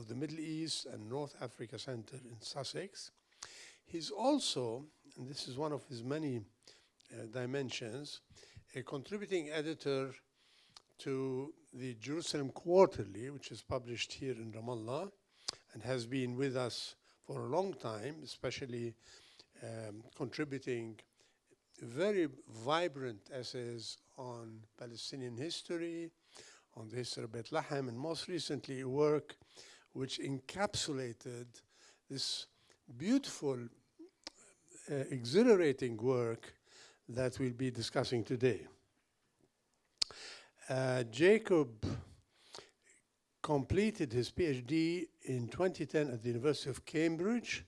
of the Middle East and North Africa Center in Sussex. He's also, and this is one of his many dimensions, a contributing editor to the Jerusalem Quarterly, which is published here in Ramallah and has been with us for a long time, especially contributing very vibrant essays on Palestinian history, on the history of Bethlehem, and most recently work which encapsulated this beautiful, exhilarating work that we'll be discussing today. Jacob completed his PhD in 2010 at the University of Cambridge,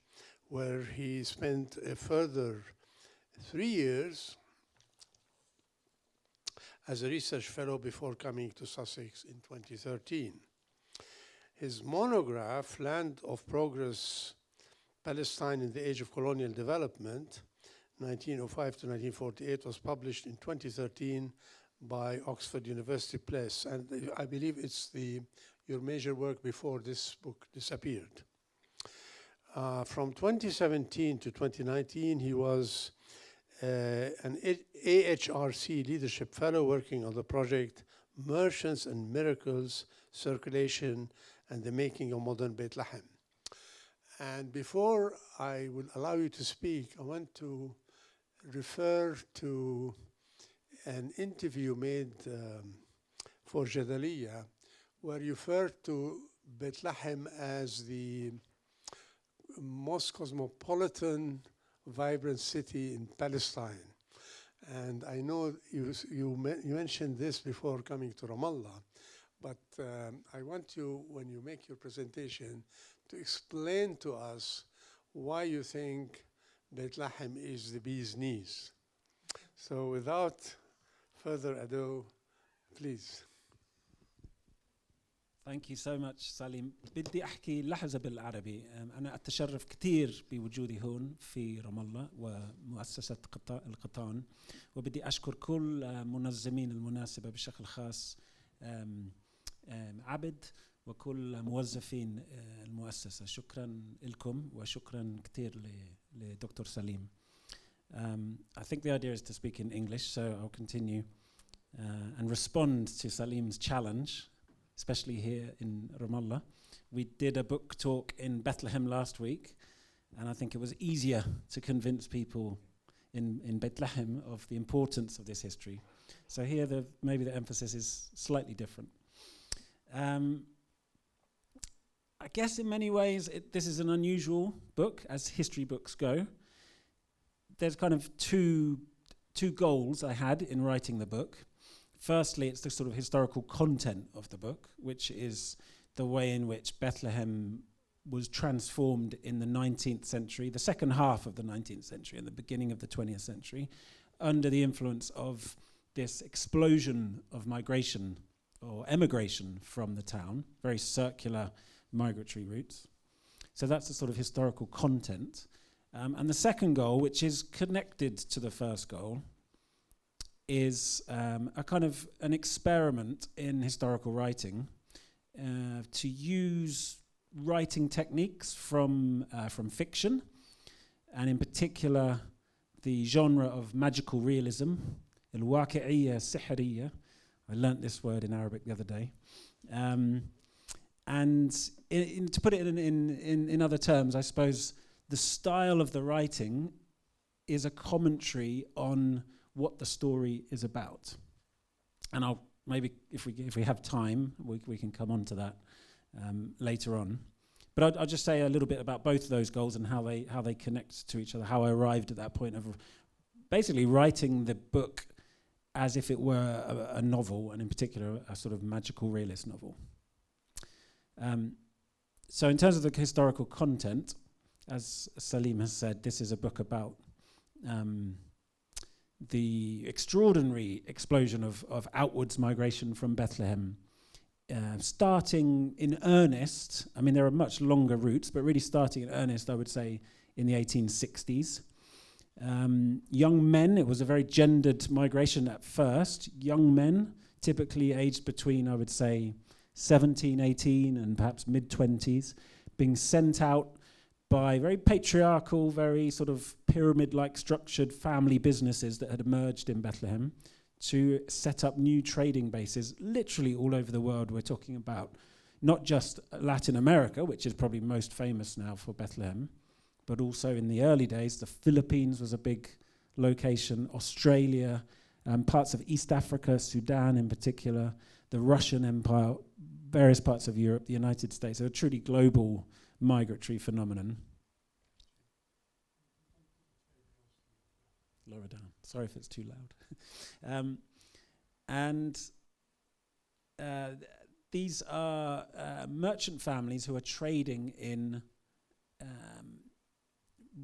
where he spent a further 3 years as a research fellow before coming to Sussex in 2013. His monograph, Land of Progress, Palestine in the Age of Colonial Development, 1905 to 1948, was published in 2013 by Oxford University Press, and I believe it's your major work before this book disappeared. From 2017 to 2019, he was an AHRC Leadership Fellow working on the project Merchants and Miracles, Circulation and the Making of Modern Bethlehem. And before I will allow you to speak, I want to refer to an interview made for Jadaliyya, where you referred to Bethlehem as the most cosmopolitan, vibrant city in Palestine. And I know you mentioned this before coming to Ramallah, but I want you, when you make your presentation, to explain to us why you think Bethlehem is the bee's knees. So without further ado, please. Thank you so much سليم. بدي أحكي لحظة بالعربي. أنا أتشرف كثير بوجودي هون في رام الله ومؤسسة القطان، وبدي أشكر كل منظمين المناسبة بشكل خاص عبد وكل موظفين المؤسسة. شكرا لكم وشكرا كثير لدكتور سليم. I think the idea is to speak in English, so I'll continue and respond to Salim's challenge, especially here in Ramallah. We did a book talk in Bethlehem last week, and I think it was easier to convince people in Bethlehem of the importance of this history. So here maybe the emphasis is slightly different. I guess in many ways this is an unusual book, as history books go. There's kind of two goals I had in writing the book. Firstly, it's the sort of historical content of the book, which is the way in which Bethlehem was transformed in the 19th century, the second half of the 19th century and the beginning of the 20th century, under the influence of this explosion of migration or emigration from the town, very circular migratory routes. So that's the sort of historical content. And the second goal, which is connected to the first goal, is a kind of an experiment in historical writing to use writing techniques from fiction, and in particular the genre of magical realism, الواقعية السحرية. I learnt this word in Arabic the other day. And to put it in other terms, I suppose the style of the writing is a commentary on what the story is about. And I'll maybe, if we have time, we can come on to that later on. But I'll just say a little bit about both of those goals and how they connect to each other, how I arrived at that point of basically writing the book as if it were a novel, and in particular a sort of magical realist novel. So in terms of the historical content, as Salim has said, this is a book about the extraordinary explosion of outwards migration from Bethlehem, starting in earnest. I mean, there are much longer routes, but really starting in earnest, I would say, in the 1860s. Young men, it was a very gendered migration at first. Young men, typically aged between, I would say, 17, 18, and perhaps mid-20s, being sent out by very patriarchal, very sort of pyramid-like structured family businesses that had emerged in Bethlehem to set up new trading bases literally all over the world. We're talking about not just Latin America, which is probably most famous now for Bethlehem, but also in the early days, the Philippines was a big location, Australia, parts of East Africa, Sudan in particular, the Russian Empire, various parts of Europe, the United States, a truly global migratory phenomenon. Lower down. Sorry if it's too loud. These are merchant families who are trading in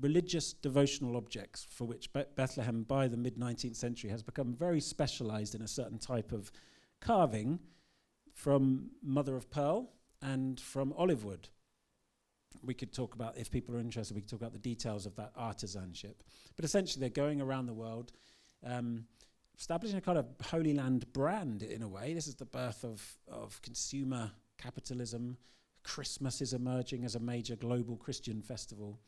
religious devotional objects, for which Bethlehem by the mid-19th century has become very specialized in a certain type of carving from mother of pearl and from olive wood. We could talk about, if people are interested, we could talk about the details of that artisanship. But essentially they're going around the world, establishing a kind of Holy Land brand in a way. This is the birth of consumer capitalism. Christmas is emerging as a major global Christian festival.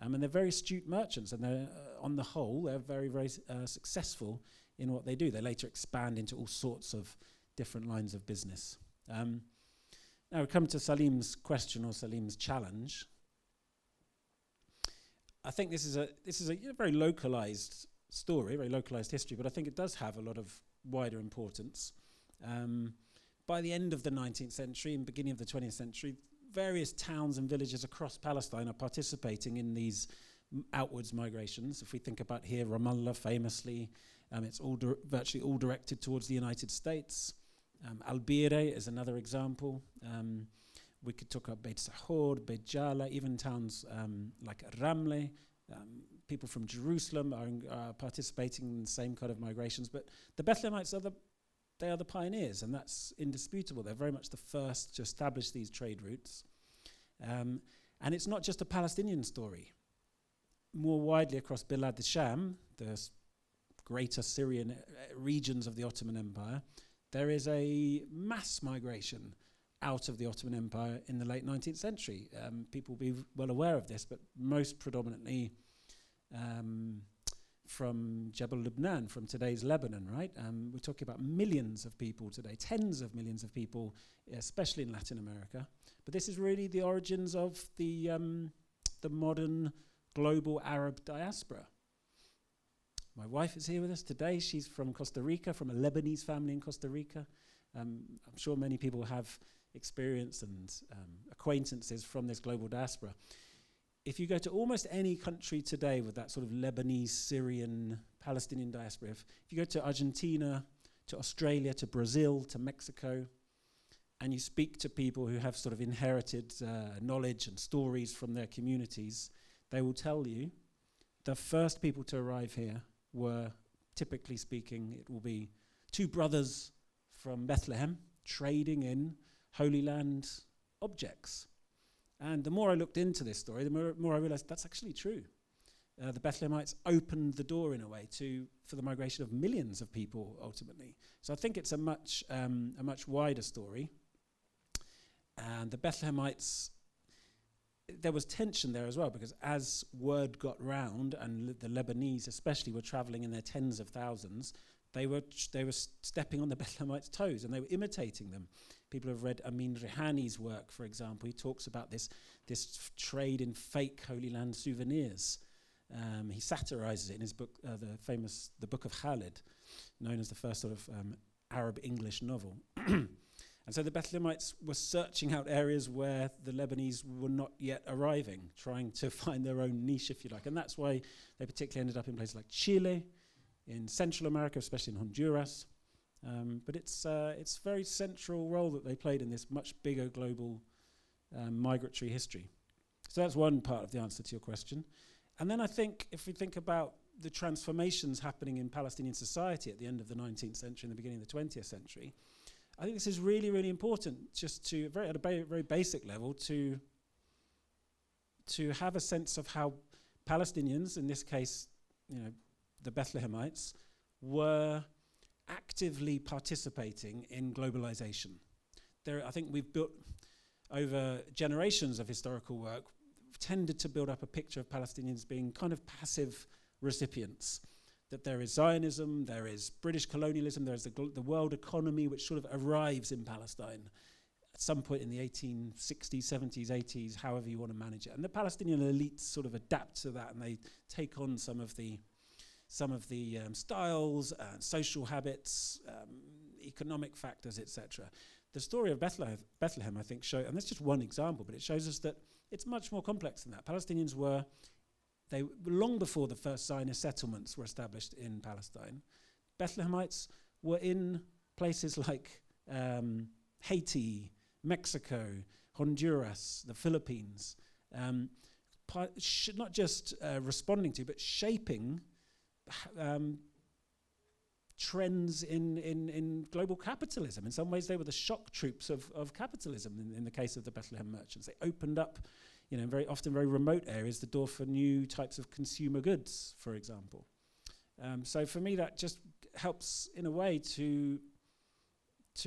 And they're very astute merchants, and they're, on the whole, they're very, very successful in what they do. They later expand into all sorts of different lines of business. Now we come to Salim's question, or Salim's challenge. I think this is a very localized story, very localized history, but I think it does have a lot of wider importance. By the end of the 19th century and beginning of the 20th century, various towns and villages across Palestine are participating in these outwards migrations. If we think about here, Ramallah famously, it's all virtually all directed towards the United States. Al-Bire is another example. We could talk about Beit Sahor, Beit Jala, even towns like Ramle. People from Jerusalem are participating in the same kind of migrations. But the Bethlehemites they are the pioneers, and that's indisputable. They're very much the first to establish these trade routes. And it's not just a Palestinian story. More widely across Bilad al-Sham, the greater Syrian regions of the Ottoman Empire, there is a mass migration out of the Ottoman Empire in the late 19th century. People will be well aware of this, but most predominantly from Jebel Lebanon, from today's Lebanon, right? We're talking about millions of people today, tens of millions of people, especially in Latin America. But this is really the origins of the modern global Arab diaspora. My wife is here with us today. She's from Costa Rica, from a Lebanese family in Costa Rica. I'm sure many people have experience and acquaintances from this global diaspora. If you go to almost any country today with that sort of Lebanese, Syrian, Palestinian diaspora, if you go to Argentina, to Australia, to Brazil, to Mexico, and you speak to people who have sort of inherited knowledge and stories from their communities, they will tell you the first people to arrive here were, typically speaking, it will be two brothers from Bethlehem trading in Holy Land objects. And the more I looked into this story, the more I realized that's actually true. The Bethlehemites opened the door in a way for the migration of millions of people ultimately. So I think it's a much wider story. And the Bethlehemites, there was tension there as well, because as word got round and the Lebanese especially were traveling in their tens of thousands, they were stepping on the Bethlehemites' toes and they were imitating them. People have read Amin Rihani's work, for example. He talks about this trade in fake Holy Land souvenirs. He satirizes it in his book, the Book of Khalid, known as the first sort of Arab English novel. And so the Bethlehemites were searching out areas where the Lebanese were not yet arriving, trying to find their own niche, if you like. And that's why they particularly ended up in places like Chile, in Central America, especially in Honduras. But it's a very central role that they played in this much bigger global migratory history. So that's one part of the answer to your question. And then I think if we think about the transformations happening in Palestinian society at the end of the 19th century and the beginning of the 20th century, I think this is really, really important, just to, at a very basic level, to have a sense of how Palestinians, in this case, the Bethlehemites, were actively participating in globalization. I think we've built over generations of historical work, tended to build up a picture of Palestinians being kind of passive recipients. That there is Zionism, there is British colonialism, there is the world economy which sort of arrives in Palestine at some point in the 1860s, 70s, 80s, however you want to manage it. And the Palestinian elites sort of adapt to that, and they take on some of the styles, social habits, economic factors, etc. The story of Bethlehem, I think, and that's just one example, but it shows us that it's much more complex than that. Palestinians were long before the first Zionist settlements were established in Palestine. Bethlehemites were in places like Haiti, Mexico, Honduras, the Philippines, not just responding to, but shaping trends in global capitalism. In some ways, they were the shock troops of capitalism in the case of the Bethlehem merchants. They opened up, very often very remote areas, the door for new types of consumer goods, for example. So for me, that just helps in a way to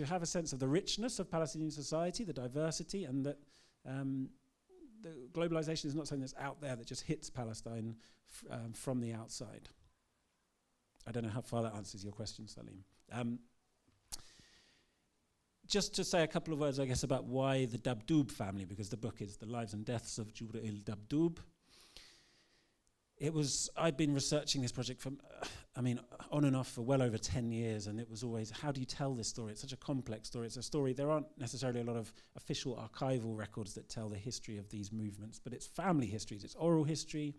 have a sense of the richness of Palestinian society, the diversity, and that the globalization is not something that's out there that just hits Palestine from the outside. I don't know how far that answers your question, Salim. Just to say a couple of words, I guess, about why the Dabdoub family, because the book is The Lives and Deaths of Jubrail Dabdoub. I'd been researching this project on and off for well over 10 years, and it was always, how do you tell this story? It's such a complex story. It's a story, there aren't necessarily a lot of official archival records that tell the history of these movements, but it's family histories, it's oral history,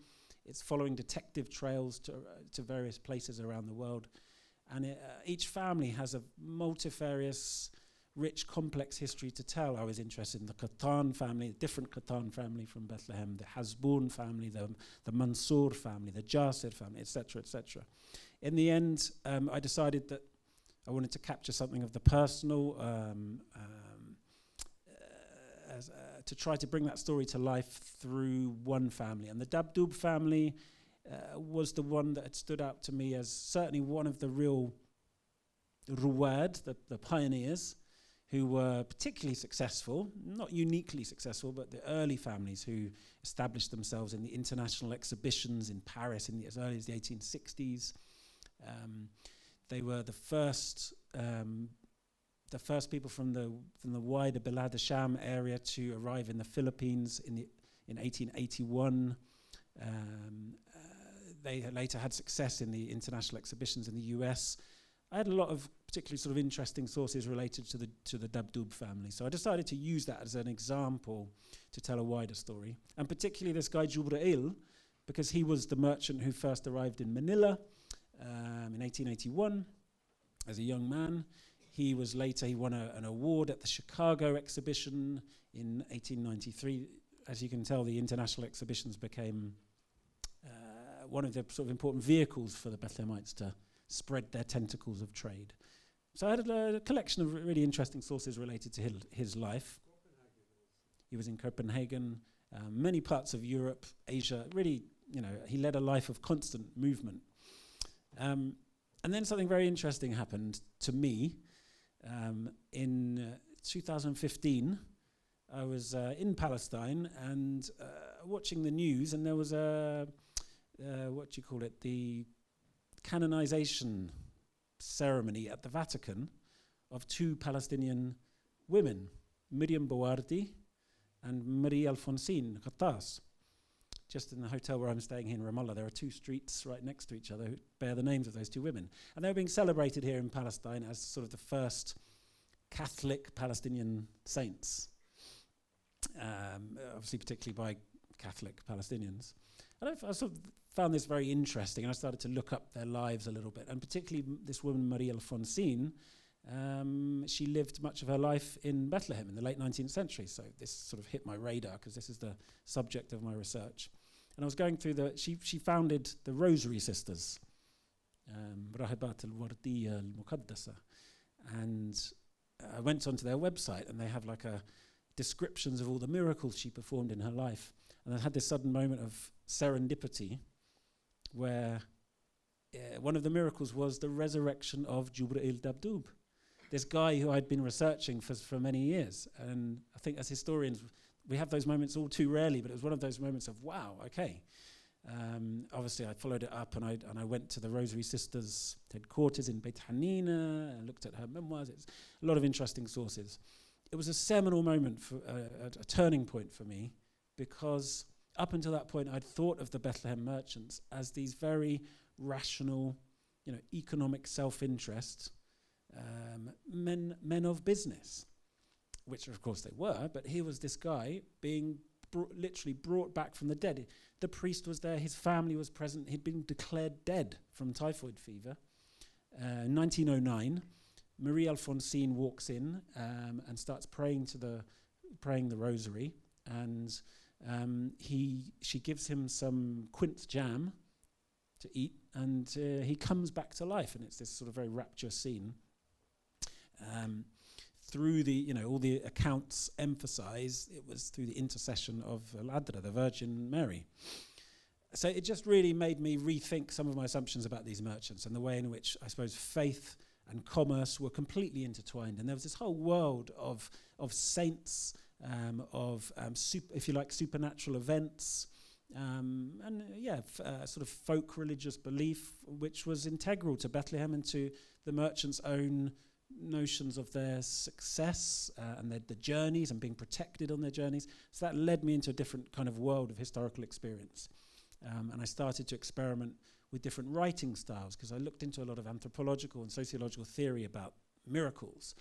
it's following detective trails to various places around the world. And each family has a multifarious, rich, complex history to tell. I was interested in the Qattan family, a different Qattan family from Bethlehem, the Hasboun family, the Mansour family, the Jasir family, etc., etc. In the end, I decided that I wanted to capture something of the personal, to try to bring that story to life through one family. And the Dabdoub family was the one that had stood out to me as certainly one of the real ruwad, the pioneers, who were particularly successful, not uniquely successful, but the early families who established themselves in the international exhibitions in Paris as early as the 1860s. They were the first people from the wider Bilad al-Sham area to arrive in the Philippines in 1881. They later had success in the international exhibitions in the US. I had a lot of particularly sort of interesting sources related to the Dabdoub family. So I decided to use that as an example to tell a wider story. And particularly this guy Jubrail, because he was the merchant who first arrived in Manila in 1881 as a young man. He won an award at the Chicago exhibition in 1893. As you can tell, the international exhibitions became one of the sort of important vehicles for the Bethlehemites to spread their tentacles of trade. So I had a collection of really interesting sources related to his life. He was in Copenhagen, many parts of Europe, Asia. Really, he led a life of constant movement. And then something very interesting happened to me. In 2015, I was in Palestine and watching the news, and there was the canonization ceremony at the Vatican of two Palestinian women, Miriam Bowardi and Marie Alfonsine Ghattas. Just in the hotel where I'm staying here in Ramallah, there are two streets right next to each other who bear the names of those two women. And they were being celebrated here in Palestine as sort of the first Catholic Palestinian saints, obviously particularly by Catholic Palestinians. And I sort of found this very interesting, and I started to look up their lives a little bit, and particularly this woman, Marie Alfonsine. She lived much of her life in Bethlehem in the late 19th century, so this sort of hit my radar because this is the subject of my research. And I was going through she founded the Rosary Sisters, Rahibat al-Wardiya al-Muqaddasa, and I went onto their website, and they have descriptions of all the miracles she performed in her life. And I had this sudden moment of serendipity where one of the miracles was the resurrection of Jubrail Dabdoub. this guy who I'd been researching for many years. And I think as historians, we have those moments all too rarely, but it was one of those moments of, wow, okay. Obviously, I followed it up, and I went to the Rosary Sisters headquarters in Beit Hanina and looked at her memoirs. It's a lot of interesting sources. It was a seminal moment, a turning point for me, because up until that point, I'd thought of the Bethlehem merchants as these very rational, economic self-interest men of business, which of course they were. But here was this guy being literally brought back from the dead. The priest was there, his family was present, he'd been declared dead from typhoid fever. 1909, Marie Alphonsine walks in and starts praying the rosary, and she gives him some quince jam to eat, and he comes back to life, and it's this sort of very rapturous scene. Through all the accounts emphasize it was through the intercession of Al-Adra, the Virgin Mary. So it just really made me rethink some of my assumptions about these merchants and the way in which, I suppose, faith and commerce were completely intertwined. And there was this whole world of saints, if you like, supernatural events, sort of folk religious belief, which was integral to Bethlehem and to the merchants' own notions of their success and the journeys and being protected on their journeys. So that led me into a different kind of world of historical experience. And I started to experiment with different writing styles, because I looked into a lot of anthropological and sociological theory about miracles,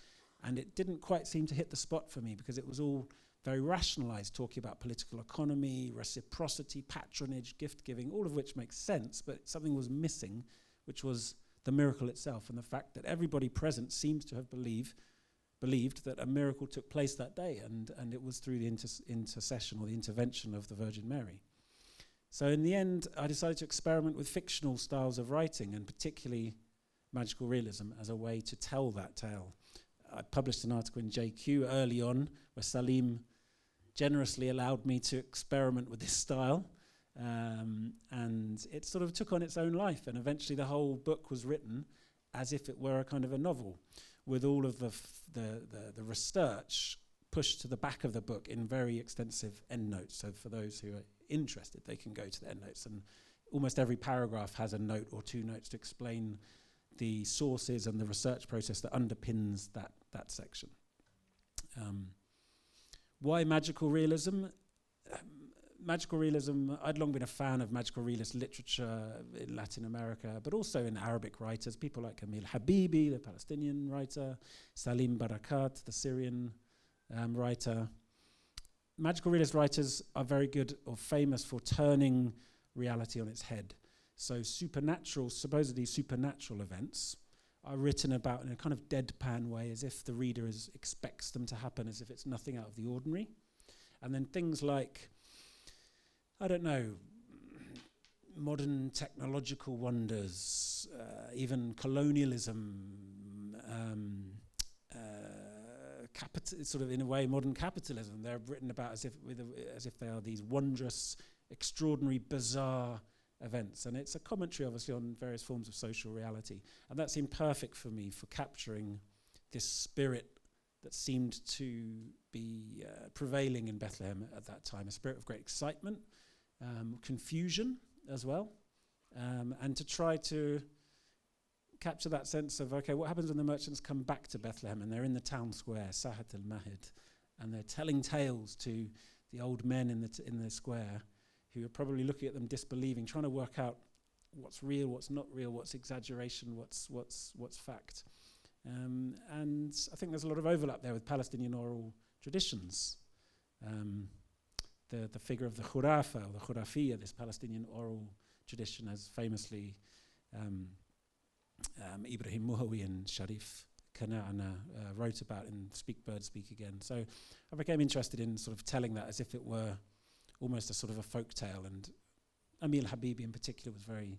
and it didn't quite seem to hit the spot for me, because it was all very rationalized, talking about political economy, reciprocity, patronage, gift giving, all of which makes sense, but something was missing, which was the miracle itself, and the fact that everybody present seems to have believed that a miracle took place that day, and it was through the intercession or the intervention of the Virgin Mary. So in the end, I decided to experiment with fictional styles of writing, and particularly magical realism, as a way to tell that tale. I published an article in JQ early on where Salim generously allowed me to experiment with this style, and it sort of took on its own life, and eventually the whole book was written as if it were a kind of a novel, with all of the research pushed to the back of the book in very extensive endnotes. So for those who are interested, they can go to the endnotes, and almost every paragraph has a note or two notes to explain the sources and the research process that underpins that section. Why magical realism? Magical realism, I'd long been a fan of magical realist literature in Latin America, but also in Arabic writers, people like Emil Habibi, the Palestinian writer, Salim Barakat, the Syrian writer. Magical realist writers are very good or famous for turning reality on its head. So supposedly supernatural events are written about in a kind of deadpan way, as if the reader expects them to happen, as if it's nothing out of the ordinary. And then things like, I don't know, modern technological wonders, even colonialism, sort of in a way modern capitalism. They're written about as if they are these wondrous, extraordinary, bizarre events. And it's a commentary, obviously, on various forms of social reality. And that seemed perfect for me for capturing this spirit that seemed to be prevailing in Bethlehem at that time, a spirit of great excitement, confusion as well, and to try to capture that sense of, okay, what happens when the merchants come back to Bethlehem and they're in the town square, Sahat al-Mahid, and they're telling tales to the old men in the square, who are probably looking at them disbelieving, trying to work out what's real, what's not real, what's exaggeration, what's fact. And I think there's a lot of overlap there with Palestinian oral traditions. The figure of the Khurafa, or the Khurafiyya, this Palestinian oral tradition, as famously Ibrahim Muhawi and Sharif Kana'ana wrote about in Speak Bird, Speak Again. So I became interested in sort of telling that as if it were almost a sort of a folk tale, and Emil Habibi in particular was very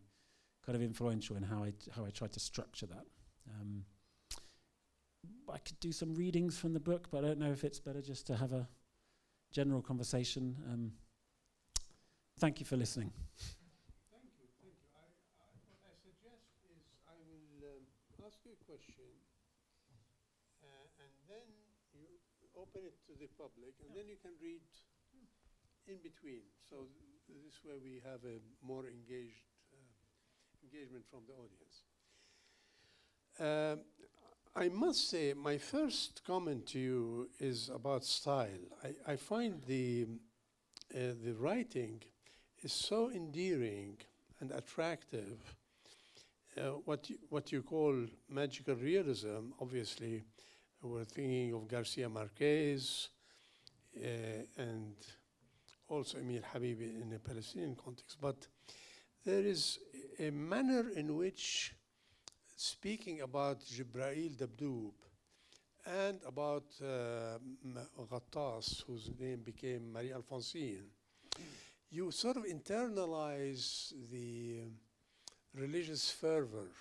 kind of influential in how I tried to structure that. I could do some readings from the book, but I don't know if it's better just to have a general conversation. Thank you for listening. Thank you. What I suggest is I will ask you a question, and then you open it to the public, and then you can read in between. So this way we have a more engaged engagement from the audience. I must say, my first comment to you is about style. I find the writing is so endearing and attractive. What you call magical realism, obviously, we're thinking of Garcia Marquez and also Emil Habibi in a Palestinian context. But there is a manner in which speaking about Jubrail Dabdoub and about Ghattas, whose name became Marie Alphonsine, you sort of internalize the religious fervor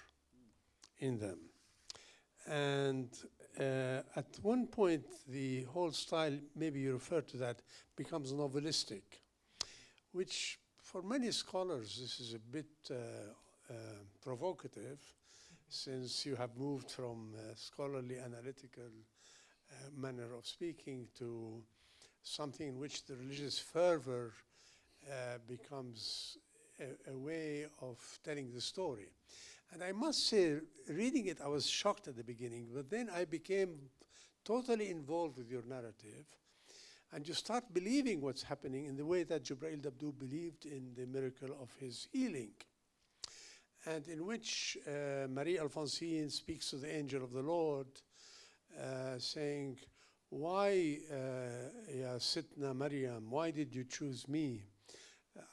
in them. And at one point, the whole style, maybe you refer to that, becomes novelistic, which for many scholars, this is a bit provocative, since you have moved from scholarly, analytical manner of speaking to something in which the religious fervor becomes a way of telling the story. And I must say, reading it, I was shocked at the beginning, but then I became totally involved with your narrative, and you start believing what's happening in the way that Jubrail Dabdoub believed in the miracle of his healing, and in which Marie Alphonsine speaks to the angel of the Lord, saying, why, Ya Sitna Maryam, why did you choose me?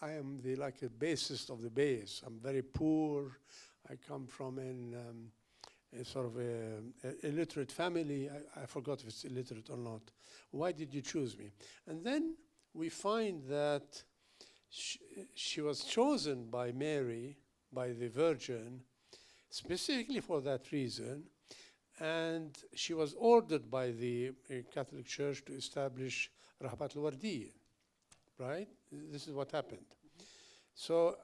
I am like a bassist of the bass. I'm very poor. I come from a sort of illiterate family. I forgot if it's illiterate or not. Why did you choose me? And then we find that she was chosen by Mary, by the Virgin, specifically for that reason. And she was ordered by the Catholic Church to establish Rahbat al-Wardiyya, right? This is what happened. So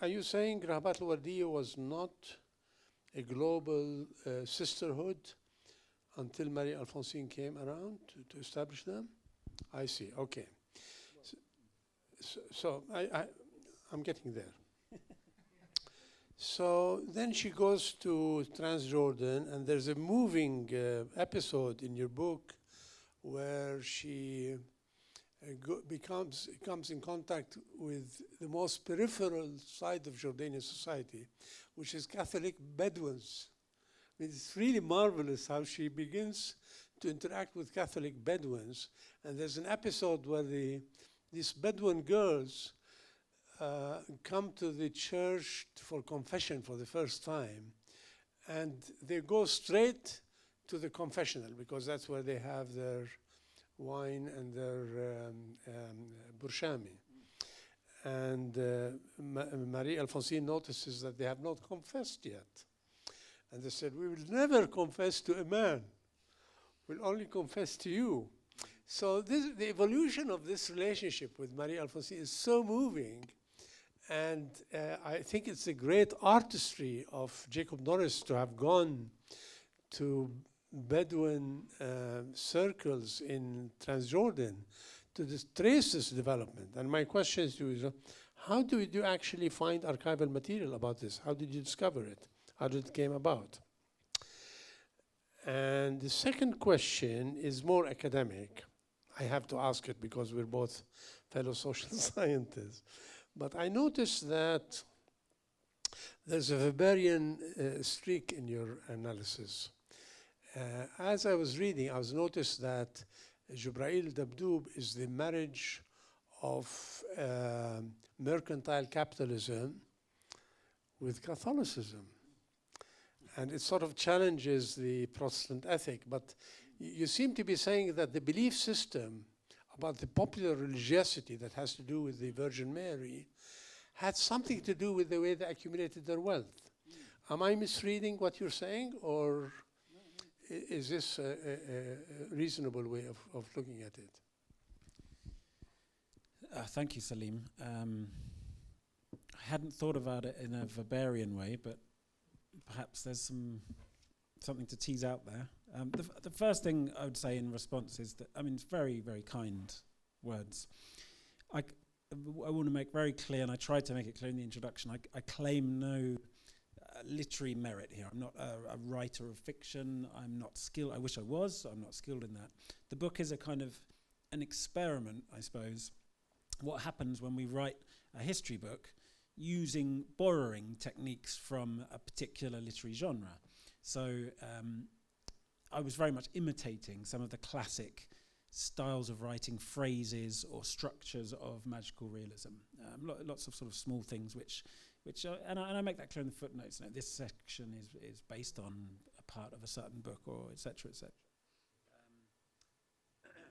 are you saying Rahbat al-Wardiyya was not a global sisterhood until Marie Alphonsine came around to establish them? I see, okay. So I'm getting there. So then she goes to Transjordan, and there's a moving episode in your book where she comes in contact with the most peripheral side of Jordanian society, which is Catholic Bedouins. I mean, it's really marvelous how she begins to interact with Catholic Bedouins. And there's an episode where these Bedouin girls come to the church for confession for the first time, and they go straight to the confessional because that's where they have their wine and their burshami. And Marie Alphonsine notices that they have not confessed yet. And they said, we will never confess to a man. We'll only confess to you. So the evolution of this relationship with Marie Alphonsine is so moving. And I think it's a great artistry of Jacob Norris to have gone to Bedouin circles in Transjordan to trace this development. And my question to you is, how did you actually find archival material about this? How did you discover it? How did it came about? And the second question is more academic. I have to ask it because we're both fellow social scientists. But I noticed that there's a Weberian streak in your analysis. As I was reading, I was noticed that Jubrail Dabdoub is the marriage of mercantile capitalism with Catholicism. And it sort of challenges the Protestant ethic. But you seem to be saying that the belief system about the popular religiosity that has to do with the Virgin Mary had something to do with the way they accumulated their wealth. Am I misreading what you're saying, or is this a reasonable way of looking at it? Thank you, Salim. I hadn't thought about it in a Weberian way, but perhaps there's something to tease out there. The first thing I would say in response is that, I mean, it's very, very kind words. I want to make very clear, and I tried to make it clear in the introduction, I claim no literary merit here. I'm not a writer of fiction. I'm not skilled. I wish I was. So I'm not skilled in that. The book is a kind of an experiment, I suppose. What happens when we write a history book borrowing techniques from a particular literary genre. So I was very much imitating some of the classic styles of writing, phrases or structures of magical realism. Lots of sort of small things which and I make that clear in the footnotes. You know, this section is based on a part of a certain book, or etc. etc.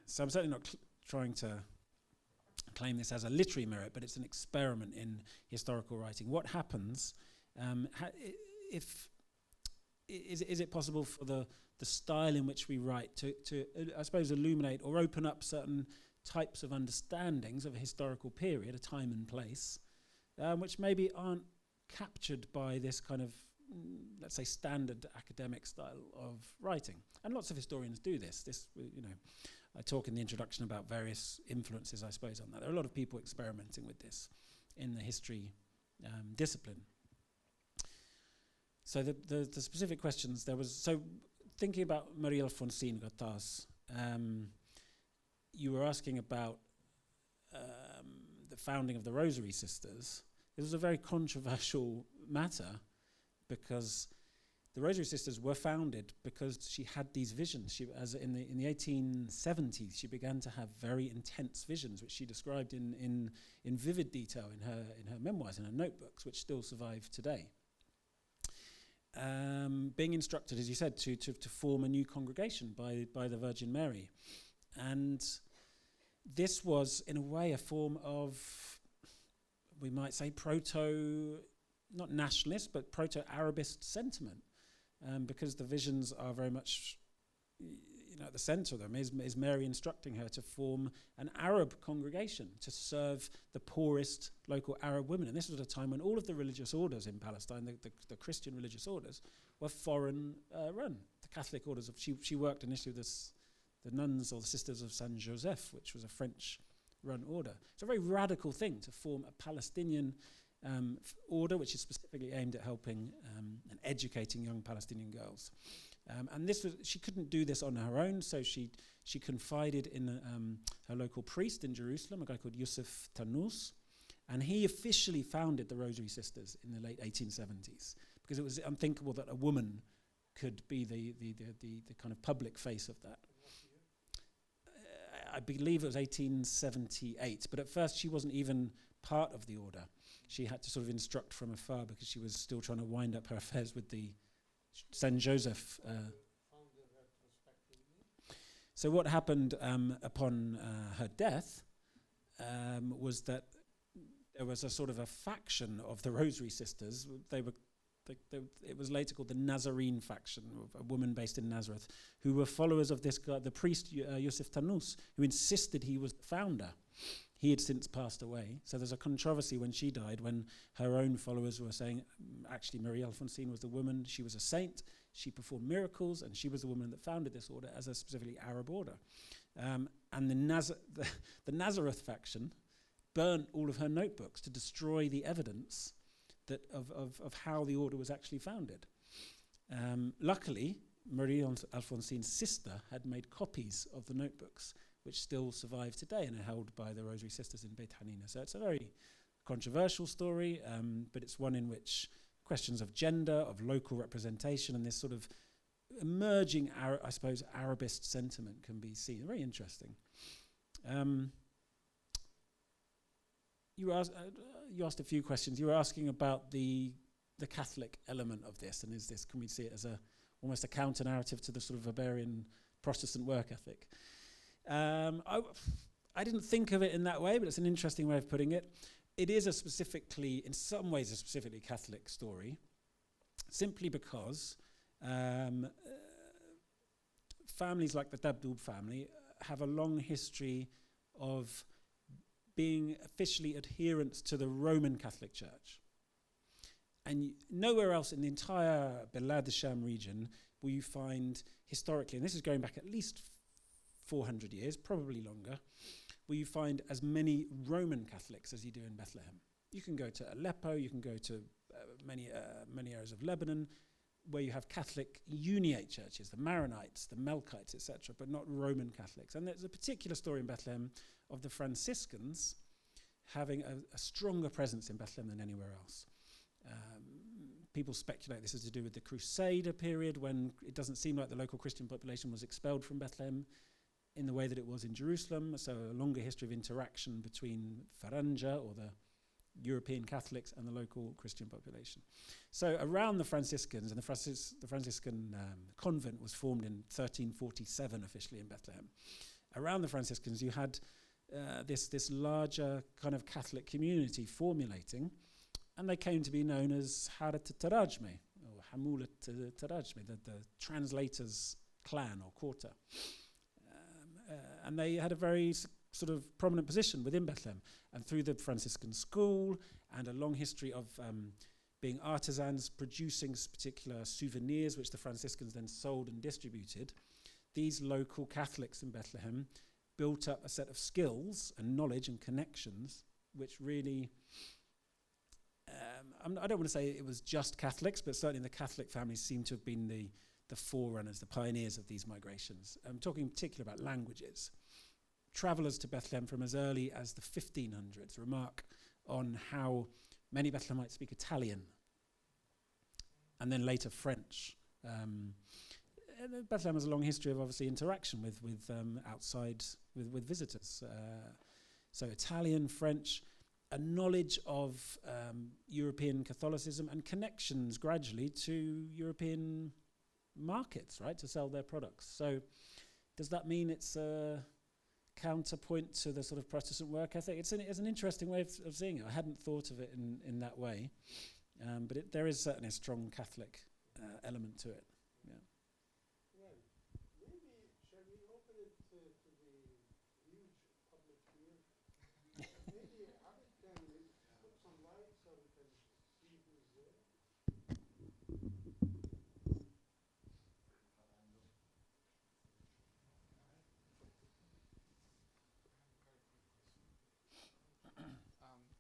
So I'm certainly not trying to claim this as a literary merit, but it's an experiment in historical writing. What happens is it possible for the style in which we write to I suppose, illuminate or open up certain types of understandings of a historical period, a time and place, which maybe aren't captured by this kind of, let's say, standard academic style of writing. And lots of historians do this. I talk in the introduction about various influences, I suppose, on that. There are a lot of people experimenting with this in the history discipline. So the specific questions, thinking about Maria Alfonsine Gattaz, you were asking about the founding of the Rosary Sisters. It was a very controversial matter because the Rosary Sisters were founded because she had these visions. In the 1870s, she began to have very intense visions, which she described in vivid detail in her memoirs, in her notebooks, which still survive today. Being instructed, as you said, to form a new congregation by the Virgin Mary. And this was, in a way, a form of, we might say, not nationalist, but proto-Arabist sentiment, because the visions are very much, at the center of them is Mary instructing her to form an Arab congregation to serve the poorest local Arab women. And this was a time when all of the religious orders in Palestine, the Christian religious orders, were foreign run. The Catholic orders, she worked initially with the nuns or the Sisters of Saint Joseph, which was a French-run order. It's a very radical thing to form a Palestinian order, which is specifically aimed at helping and educating young Palestinian girls. And she couldn't do this on her own, so she confided in her local priest in Jerusalem, a guy called Yusuf Tanous, and he officially founded the Rosary Sisters in the late 1870s, because it was unthinkable that a woman could be the kind of public face of that. I believe it was 1878, but at first she wasn't even part of the order. She had to sort of instruct from afar because she was still trying to wind up her affairs with the Saint Joseph. So what happened upon her death was that there was a sort of a faction of the Rosary Sisters. It was later called the Nazarene faction, a woman based in Nazareth, who were followers of this guy, the priest Yusuf Tanous, who insisted he was the founder. He had since passed away. So there's a controversy when she died, when her own followers were saying, actually, Maria Alfonsine was the woman, she was a saint, she performed miracles, and she was the woman that founded this order as a specifically Arab order. And the Nazareth faction burnt all of her notebooks to destroy the evidence of how the order was actually founded. Luckily, Maria Alfonsine's sister had made copies of the notebooks, which still survive today and are held by the Rosary Sisters in Beit Hanina. So it's a very controversial story, but it's one in which questions of gender, of local representation, and this sort of emerging, Arabist sentiment can be seen. Very interesting. You asked a few questions. You were asking about the Catholic element of this, and can we see it as almost a counter-narrative to the sort of Weberian Protestant work ethic? I didn't think of it in that way, but it's an interesting way of putting it. It is in some ways, a specifically Catholic story, simply because families like the Dabdoub family have a long history of being officially adherents to the Roman Catholic Church. And nowhere else in the entire Bilad al-Sham region where you find historically, and this is going back at least 400 years, probably longer, where you find as many Roman Catholics as you do in Bethlehem. You can go to Aleppo, you can go to many areas of Lebanon, where you have Catholic uniate churches, the Maronites, the Melkites, etc., but not Roman Catholics. And there's a particular story in Bethlehem of the Franciscans having a stronger presence in Bethlehem than anywhere else. People speculate this is to do with the Crusader period, when it doesn't seem like the local Christian population was expelled from Bethlehem in the way that it was in Jerusalem, so a longer history of interaction between Faranja, or the European Catholics, and the local Christian population. So around the Franciscans, and the Franciscan convent was formed in 1347 officially in Bethlehem. Around the Franciscans you had this larger kind of Catholic community formulating, and they came to be known as Harat Tarajme, or Hamulat Tarajme, the translators' clan or quarter. And they had a very sort of prominent position within Bethlehem. And through the Franciscan school and a long history of being artisans, producing particular souvenirs, which the Franciscans then sold and distributed, these local Catholics in Bethlehem built up a set of skills and knowledge and connections, which really, I don't want to say it was just Catholics, but certainly the Catholic families seem to have been the forerunners, the pioneers of these migrations. I'm talking in particular about languages. Travellers to Bethlehem from as early as the 1500s remark on how many Bethlehemites speak Italian, and then later French. Bethlehem has a long history of obviously interaction with outside, with visitors. So Italian, French, a knowledge of European Catholicism and connections gradually to European markets, right, to sell their products. So does that mean it's a counterpoint to the sort of Protestant work ethic? It's an interesting way of seeing it. I hadn't thought of it in that way, but there is certainly a strong Catholic element to it. Yeah. Well, maybe shall we open it to the huge public here? Maybe Abid can put some lights so we can see who's there.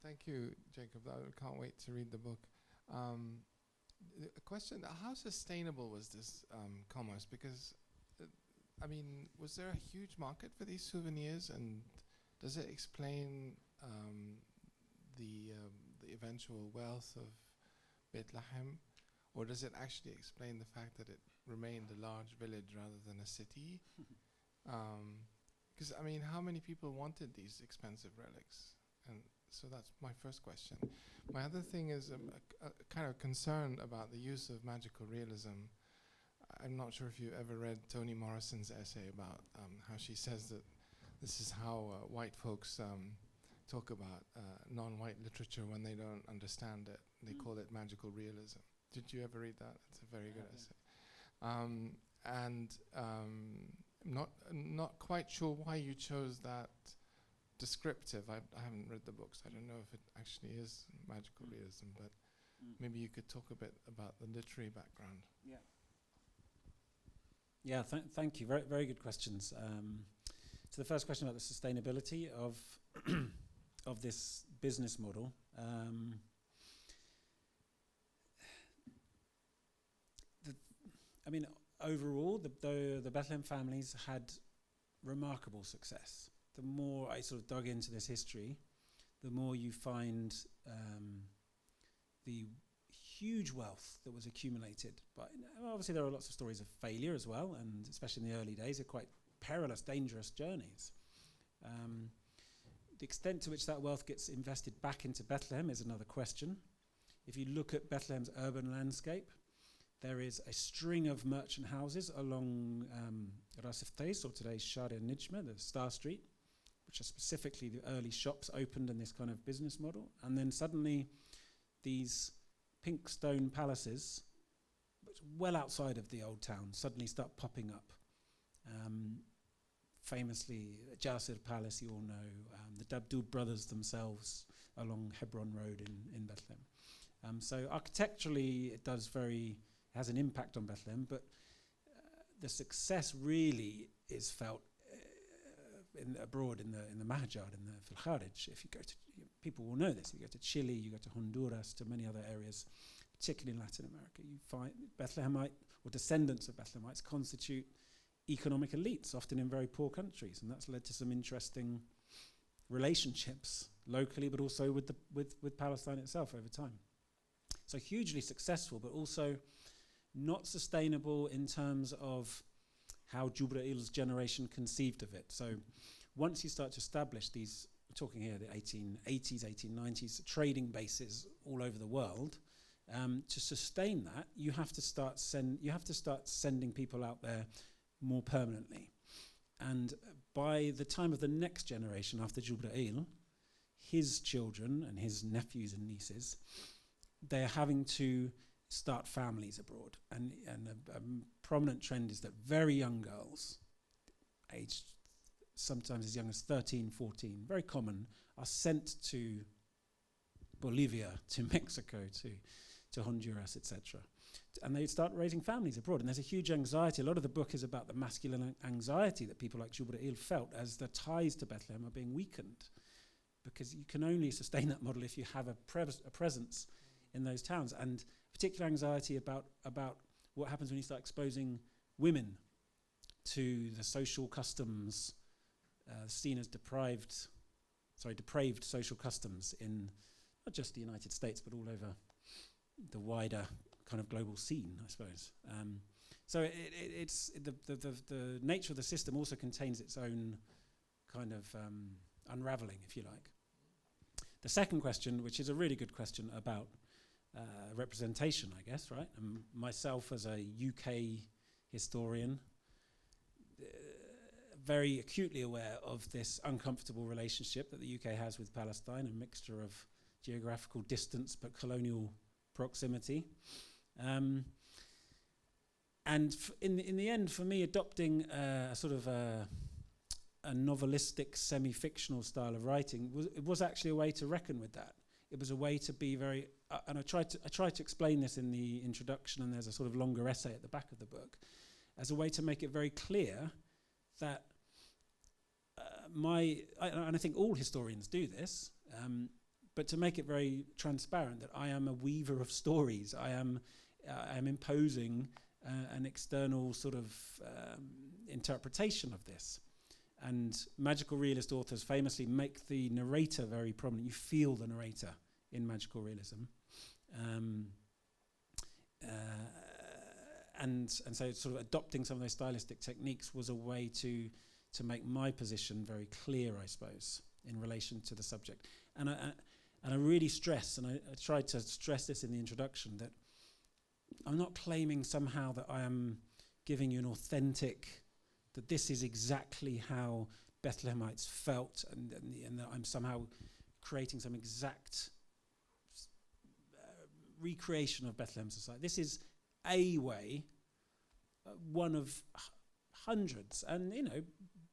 Thank you, Jacob. I can't wait to read the book. A question, how sustainable was this commerce? Because, I mean, was there a huge market for these souvenirs? And does it explain the eventual wealth of Bethlehem? Or does it actually explain the fact that it remained a large village rather than a city? Because, I mean, how many people wanted these expensive relics? And so that's my first question. My other thing is a kind of concern about the use of magical realism. I'm not sure if you ever read Toni Morrison's essay about how she says that this is how white folks talk about non-white literature when they don't understand it. They call it magical realism. Did you ever read that? It's a very good essay. Not quite sure why you chose that descriptive. I haven't read the books. I don't know if it actually is magical realism, but maybe you could talk a bit about the literary background. Yeah. Yeah. Thank you. Very, very good questions. So the first question about the sustainability of of this business model. I mean, overall, the Bethlehem families had remarkable success. The more I sort of dug into this history, the more you find the huge wealth that was accumulated. But obviously there are lots of stories of failure as well, and especially in the early days, they're quite perilous, dangerous journeys. The extent to which that wealth gets invested back into Bethlehem is another question. If you look at Bethlehem's urban landscape, there is a string of merchant houses along Ras Iftais, or today's Sharia Nijmeh, the Star Street, which are specifically the early shops opened in this kind of business model. And then suddenly these pink stone palaces, which well outside of the old town, suddenly start popping up. Famously, Jasir Palace, you all know, the Dabdoub brothers themselves along Hebron Road in Bethlehem. So architecturally, it has an impact on Bethlehem, but the success really is felt abroad in the Mahajad, in the Fil Kharij. If you go to, people will know this, if you go to Chile, you go to Honduras, to many other areas, particularly in Latin America, you find Bethlehemite or descendants of Bethlehemites constitute economic elites, often in very poor countries, and that's led to some interesting relationships locally, but also with Palestine itself over time. So hugely successful, but also not sustainable in terms of how Jubrail's generation conceived of it. So once you start to establish these, we're talking here the 1880s, 1890s, trading bases all over the world, to sustain that, you have to start sending people out there more permanently. And by the time of the next generation after Jubrail, his children and his nephews and nieces, they are having to start families abroad. And a prominent trend is that very young girls, aged sometimes as young as 13, 14, very common, are sent to Bolivia, to Mexico, to Honduras, etc. And they start raising families abroad. And there's a huge anxiety. A lot of the book is about the masculine anxiety that people like Jubrail felt as the ties to Bethlehem are being weakened. Because you can only sustain that model if you have a presence in those towns. And particular anxiety about what happens when you start exposing women to the social customs seen as depraved social customs in not just the United States, but all over the wider kind of global scene, I suppose. So it's the nature of the system also contains its own kind of unraveling, if you like. The second question, which is a really good question about representation, I guess, right? Myself as a UK historian, very acutely aware of this uncomfortable relationship that the UK has with Palestine, a mixture of geographical distance but colonial proximity. And in the end, for me, adopting a sort of a novelistic, semi-fictional style of writing was actually a way to reckon with that. It was a way to be very, and I tried to explain this in the introduction, and there's a sort of longer essay at the back of the book, as a way to make it very clear that and I think all historians do this, but to make it very transparent that I am a weaver of stories. I am imposing an external sort of interpretation of this. And magical realist authors famously make the narrator very prominent. You feel the narrator in magical realism. And so sort of adopting some of those stylistic techniques was a way to make my position very clear, I suppose, in relation to the subject. And I really stress, and I tried to stress this in the introduction, that I'm not claiming somehow that I am giving you an authentic, that this is exactly how Bethlehemites felt, and that I'm somehow creating some exact recreation of Bethlehem society. This is a way, one of hundreds, and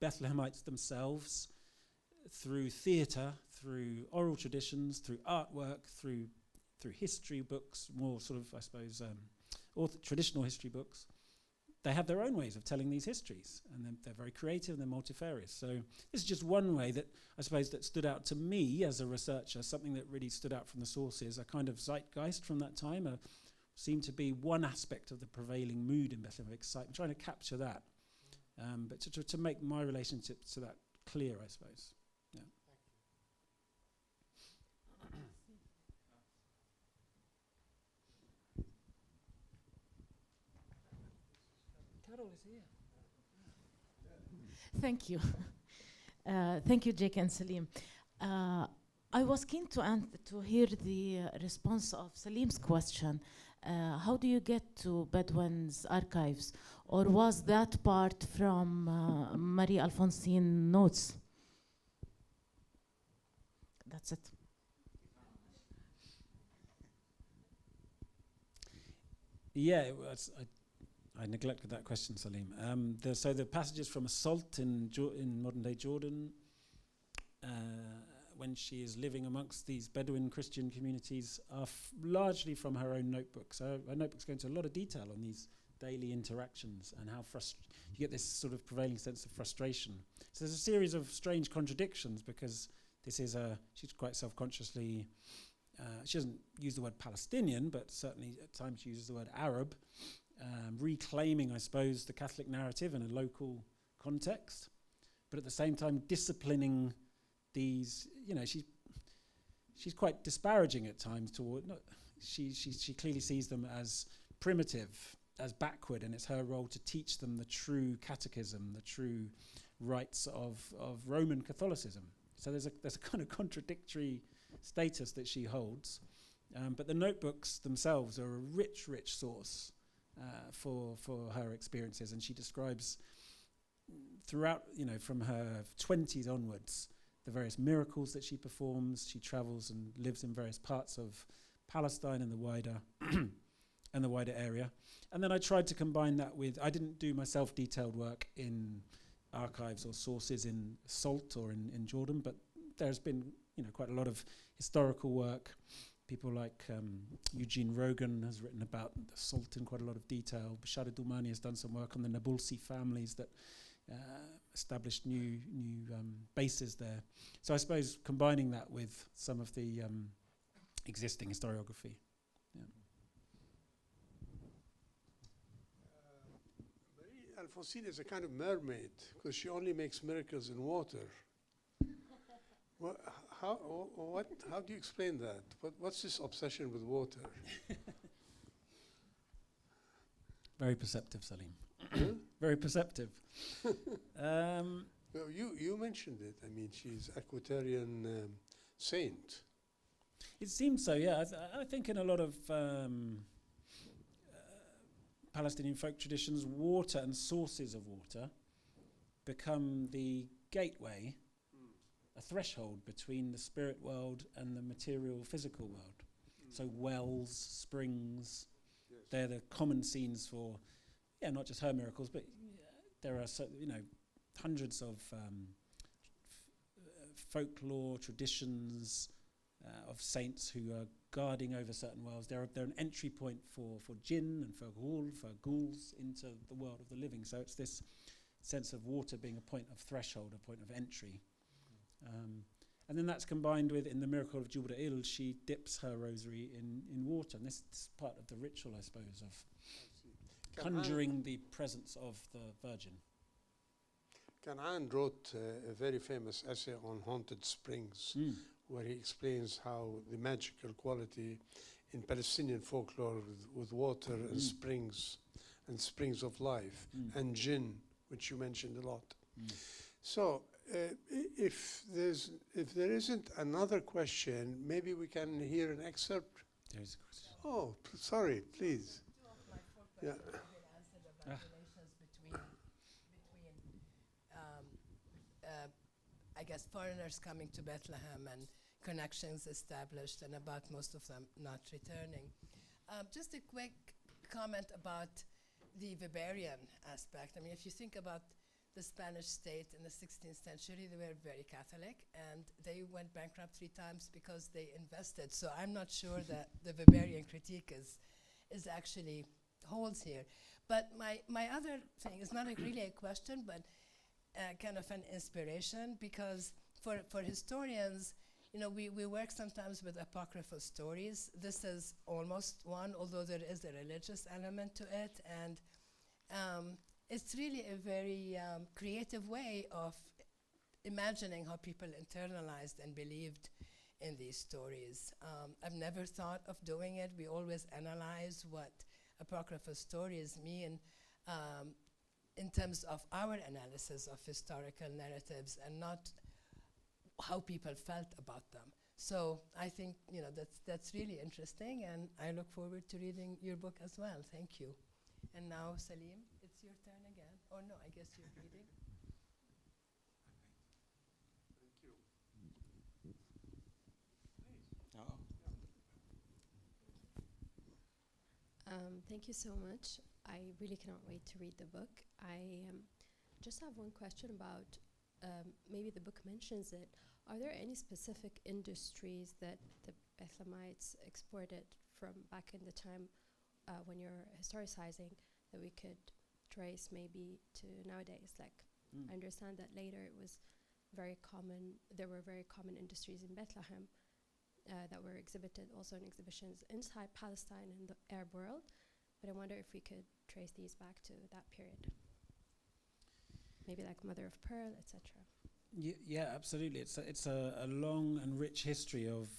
Bethlehemites themselves, through theatre, through oral traditions, through artwork, through history books, more sort of, I suppose, traditional history books, they have their own ways of telling these histories, and they're very creative and they're multifarious. So this is just one way that, I suppose, that stood out to me as a researcher, something that really stood out from the sources, a kind of zeitgeist from that time, seemed to be one aspect of the prevailing mood in Bethlehem of excitement, trying to capture that, but to make my relationship to that clear, I suppose. Yeah. Carol is here. Thank you. Thank you, Jake and Salim. I was keen to hear the response of Salim's question. How do you get to Bedouin's archives? Or was that part from Marie Alphonsine notes? That's it. Yeah, I neglected that question, Salim. So the passages from Assault in modern-day Jordan, when she is living amongst these Bedouin Christian communities, are largely from her own notebook. So her notebook's going into a lot of detail on daily interactions and how you get this sort of prevailing sense of frustration. So there's a series of strange contradictions because this is she's quite self-consciously, she doesn't use the word Palestinian, but certainly at times she uses the word Arab, reclaiming, I suppose, the Catholic narrative in a local context, but at the same time disciplining these, she's quite disparaging at times toward, she clearly sees them as primitive, as backward, and it's her role to teach them the true catechism, the true rites of Roman Catholicism. So there's a kind of contradictory status that she holds, but the notebooks themselves are a rich source for her experiences, and she describes throughout, from her 20s onwards, the various miracles that she performs. She travels and lives in various parts of Palestine and the wider area. And then I tried to combine that with, I didn't do myself detailed work in archives or sources in Salt or in Jordan, but there's been quite a lot of historical work. People like Eugene Rogan has written about the Salt in quite a lot of detail. Bashar Doumani has done some work on the Nabulsi families that established new bases there. So I suppose combining that with some of the existing historiography. Yeah. Marie Alfonsine is a kind of mermaid because she only makes miracles in water. How do you explain that? What's this obsession with water? Very perceptive, Salim. Very perceptive. Well, you mentioned it. I mean, she's Aquitarian saint. It seems so, yeah. I think in a lot of Palestinian folk traditions, water and sources of water become the gateway, a threshold between the spirit world and the material physical world. So wells, springs, they're the common scenes for, not just her miracles, but there are hundreds of folklore traditions of saints who are guarding over certain wells. They're an entry point for jinn and for ghouls into the world of the living. So it's this sense of water being a point of threshold, a point of entry. And then that's combined with, in the miracle of Jubrail, she dips her rosary in water. And this is part of the ritual, I suppose, of conjuring the presence of the Virgin. Kanaan wrote a very famous essay on haunted springs, where he explains how the magical quality in Palestinian folklore with water and springs of life, and jinn, which you mentioned a lot. So if there isn't another question, maybe we can hear an excerpt. There is a question. Oh, sorry, please. Two of my four questions have been answered about relations between I guess, foreigners coming to Bethlehem and connections established, and about most of them not returning. Just a quick comment about the Weberian aspect. I mean, if you think about the Spanish state in the 16th century, they were very Catholic, and they went bankrupt 3 times because they invested. So I'm not sure that the Weberian critique is actually holds here. But my other thing is not really a question, but kind of an inspiration, because for historians, we work sometimes with apocryphal stories. This is almost one, although there is a religious element to it, and it's really a very creative way of imagining how people internalized and believed in these stories. I've never thought of doing it. We always analyze what apocryphal stories mean in terms of our analysis of historical narratives, and not how people felt about them. So I think that's really interesting, and I look forward to reading your book as well. Thank you. And now, Salim, it's your turn again. Oh no, I guess you're reading. Thank you so much. I really cannot wait to read the book. I just have one question about, maybe the book mentions it. Are there any specific industries that the Bethlehemites exported from back in the time when you're historicizing that we could trace maybe to nowadays? Like, I understand that later it was very common, there were very common industries in Bethlehem that were exhibited also in exhibitions inside Palestine and the Arab world, but I wonder if we could trace these back to that period. Maybe like mother of pearl, etc. Yeah, absolutely. It's a long and rich history of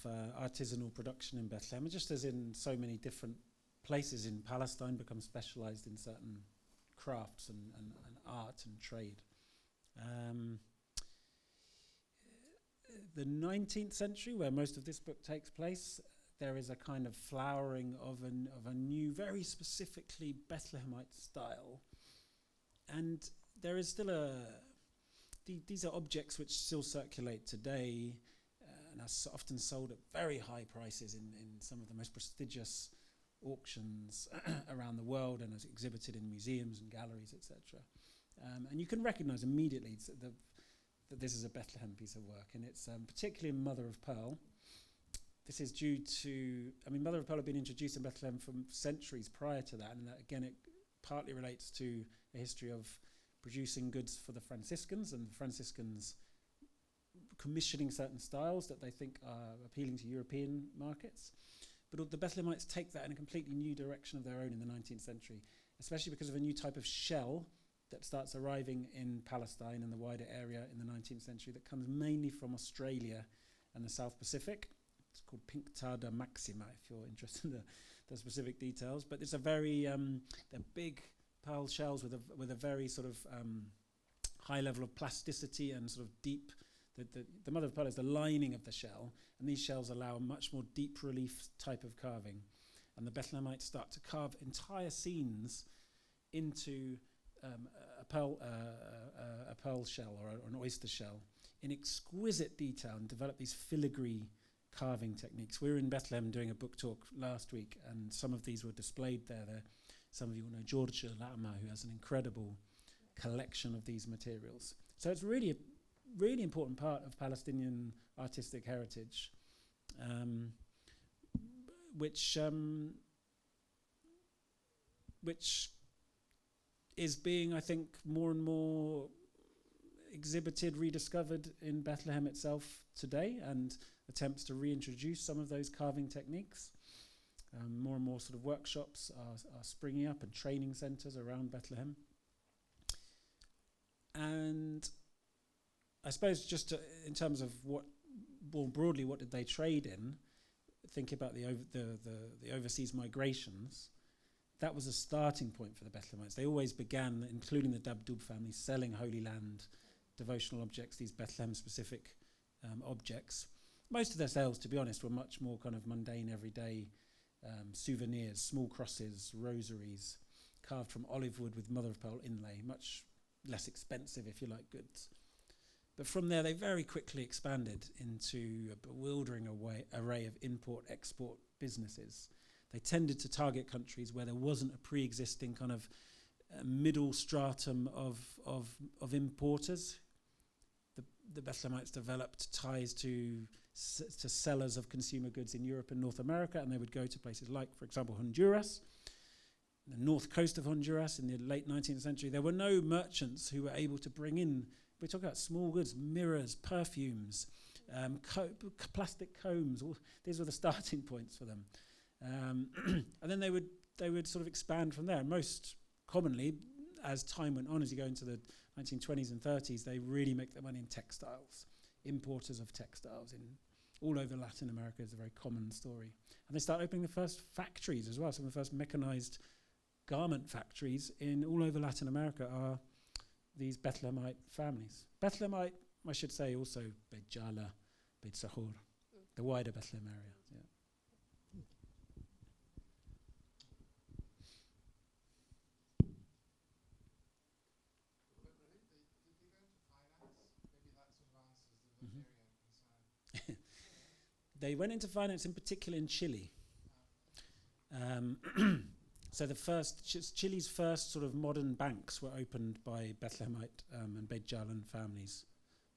artisanal production in Bethlehem, just as in so many different places in Palestine become specialized in certain crafts and art and trade. The 19th century, where most of this book takes place, there is a kind of flowering of a new, very specifically Bethlehemite style. And there is still these are objects which still circulate today and are often sold at very high prices in some of the most prestigious auctions around the world and is exhibited in museums and galleries, etc. And you can recognize immediately that this is a Bethlehem piece of work, and it's particularly in Mother of Pearl. This is due to, Mother of Pearl had been introduced in Bethlehem from centuries prior to that, and that, again, it partly relates to a history of producing goods for the Franciscans, and the Franciscans commissioning certain styles that they think are appealing to European markets. But the Bethlehemites take that in a completely new direction of their own in the 19th century, especially because of a new type of shell that starts arriving in Palestine and the wider area in the 19th century that comes mainly from Australia and the South Pacific. It's called Pinctada maxima, if you're interested in the specific details. But it's a very, they're big pearl shells with a very sort of high level of plasticity and sort of deep. The mother of pearl is the lining of the shell, and these shells allow a much more deep relief type of carving. And the Bethlehemites start to carve entire scenes into a pearl shell or an oyster shell in exquisite detail and develop these filigree carving techniques. We were in Bethlehem doing a book talk last week, and some of these were displayed there. Some of you will know George Latimer, who has an incredible collection of these materials. So it's really a really important part of Palestinian artistic heritage, which is being, I think, more and more exhibited, rediscovered in Bethlehem itself today, and attempts to reintroduce some of those carving techniques. More and more sort of workshops are springing up and training centres around Bethlehem. And I suppose just in terms of what, more broadly, what did they trade in, thinking about the overseas migrations, that was a starting point for the Bethlehemites. They always began, including the Dabdoub family, selling Holy Land devotional objects, these Bethlehem-specific objects. Most of their sales, to be honest, were much more kind of mundane, everyday souvenirs, small crosses, rosaries, carved from olive wood with mother of pearl inlay, much less expensive, if you like, goods. But from there, they very quickly expanded into a bewildering array of import-export businesses. They tended to target countries where there wasn't a pre-existing kind of middle stratum of importers. The Bethlehemites developed ties to sellers of consumer goods in Europe and North America, and they would go to places like, for example, Honduras, the north coast of Honduras in the late 19th century. There were no merchants who were able to bring in, we're talking about small goods, mirrors, perfumes, plastic combs. These were the starting points for them. And then they would sort of expand from there. Most commonly, as time went on, as you go into the 1920s and 30s, they really make their money in textiles. Importers of textiles in all over Latin America is a very common story. And they start opening the first factories as well. Some of the first mechanized garment factories in all over Latin America are these Bethlehemite families. Bethlehemite, I should say, also Beit Jala, Beit Sahur, the wider Bethlehem area. Yeah. They went into finance, in particular in Chile. So Chile's first sort of modern banks were opened by Bethlehemite and Beit Jalan families,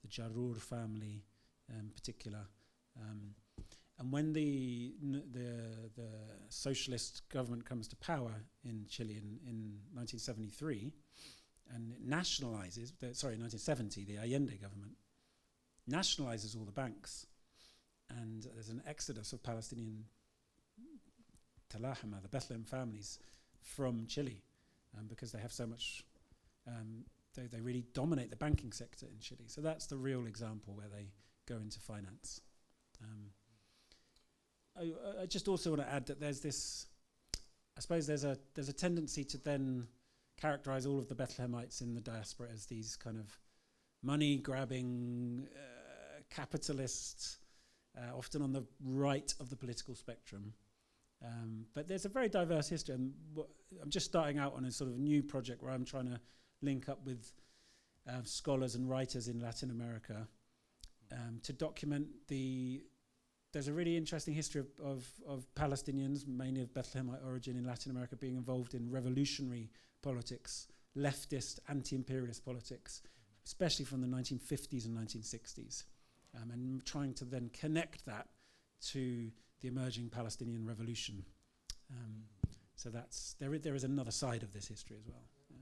the Jarur family in particular. And when the socialist government comes to power in Chile in 1973, and it nationalizes, 1970, the Allende government nationalizes all the banks, and there's an exodus of Palestinian Talahama, the Bethlehem families, from Chile, because they have so much, they really dominate the banking sector in Chile. So that's the real example where they go into finance. I just also want to add that there's this, I suppose there's a tendency to then characterize all of the Bethlehemites in the diaspora as these kind of money-grabbing capitalists, often on the right of the political spectrum. But there's a very diverse history, and I'm just starting out on a sort of new project where I'm trying to link up with scholars and writers in Latin America to document there's a really interesting history of Palestinians, mainly of Bethlehemite origin in Latin America, being involved in revolutionary politics, leftist, anti-imperialist politics, especially from the 1950s and 1960s, and trying to then connect that to the emerging Palestinian revolution. So that's there is another side of this history as well. Yeah.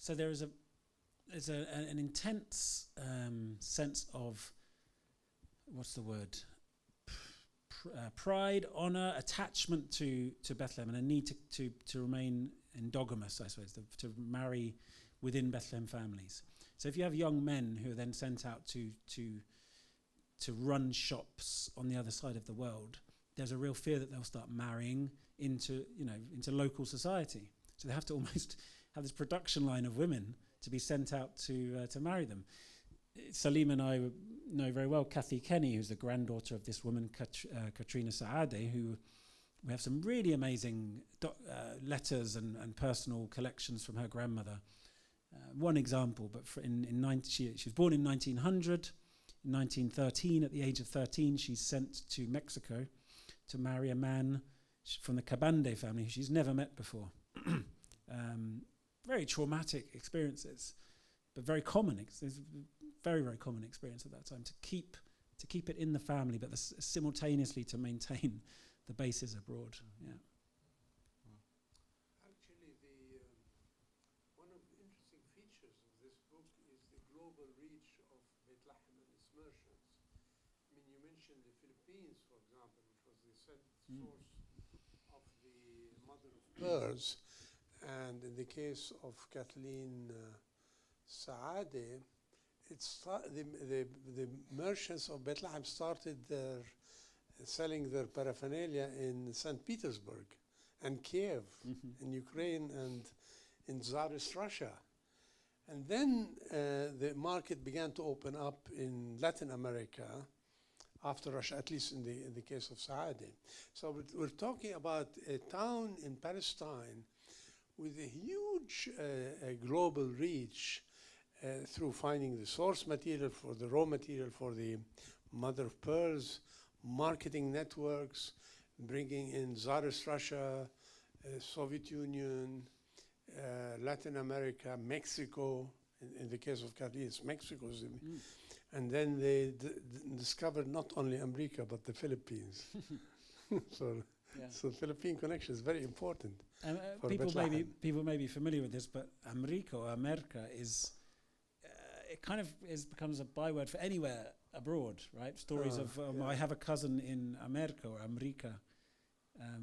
So there's an intense sense of, what's the word, pride, honor, attachment to Bethlehem, and a need to remain endogamous, I suppose, to marry within Bethlehem families. So if you have young men who are then sent out to run shops on the other side of the world, there's a real fear that they'll start marrying into local society. So they have to almost have this production line of women to be sent out to marry them. Salim and I know very well Kathy Kenny, who's the granddaughter of this woman, Katrina Saade, who we have some really amazing letters and personal collections from her grandmother. One example, but she was born in 1900. In 1913, at the age of 13, she's sent to Mexico to marry a man from the Cabande family who she's never met before. Very traumatic experiences, but very common. It's very, very common experience at that time to keep it in the family, but simultaneously to maintain the bases abroad. Yeah. Actually, one of the interesting features of this book is the global reach of Bethlehem and its merchants. I mean, you mentioned the Philippines, for example, which was the source of the mother of pearls. And in the case of Kathleen Saade, the merchants of Bethlehem started selling their paraphernalia in St. Petersburg and Kiev, in Ukraine, and in Tsarist Russia. And then the market began to open up in Latin America after Russia, at least in the case of Saade. So we're talking about a town in Palestine with a huge global reach through finding the source material for the raw material for the mother of pearls, marketing networks, bringing in Tsarist Russia, Soviet Union, Latin America, Mexico. In the case of Kathleen, it's Mexico. And then they discovered not only America, but the Philippines. So Philippine connection is very important. People may be familiar with this, but America is it kind of becomes a byword for anywhere abroad, right? Stories of I have a cousin in America or America.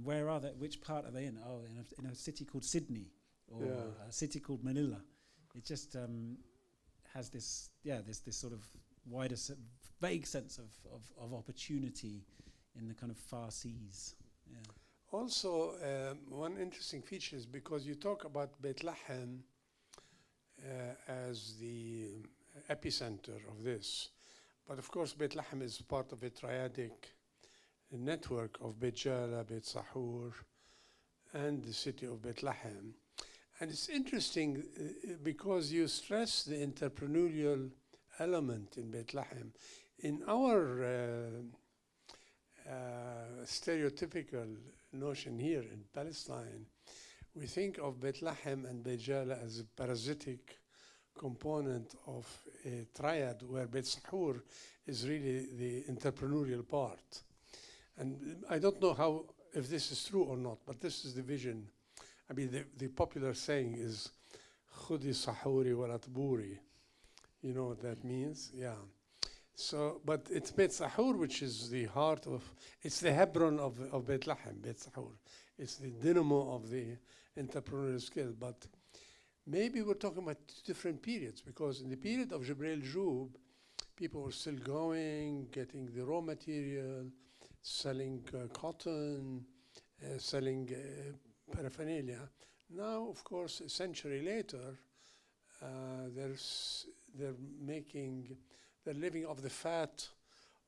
Where are they? Which part are they in? Oh, in a city called Sydney or a city called Manila. It just has this sort of wider, vague sense of opportunity in the kind of far seas. Yeah. Also, one interesting feature is because you talk about Bethlehem as the epicenter of this, but of course Bethlehem is part of a triadic network of Beit Jala, Beit Sahur, and the city of Bethlehem. And it's interesting because you stress the entrepreneurial element in Bethlehem. In our stereotypical notion here in Palestine. We think of Beit Lahem and Beit Jala as a parasitic component of a triad where Beit Sahur is really the entrepreneurial part. And I don't know how, if this is true or not, but this is the vision. I mean, the popular saying is, Khudi Sahuri wa Atburi. You know what that means? Yeah. So, but it's Beit Sahur, which is the heart of, it's the Hebron of Beit Lahem, Beit Sahur. It's the dynamo of the entrepreneurial skill. But maybe we're talking about different periods, because in the period of Jubrail Joub, people were still going, getting the raw material, selling cotton, selling paraphernalia. Now, of course, a century later, they're living off the fat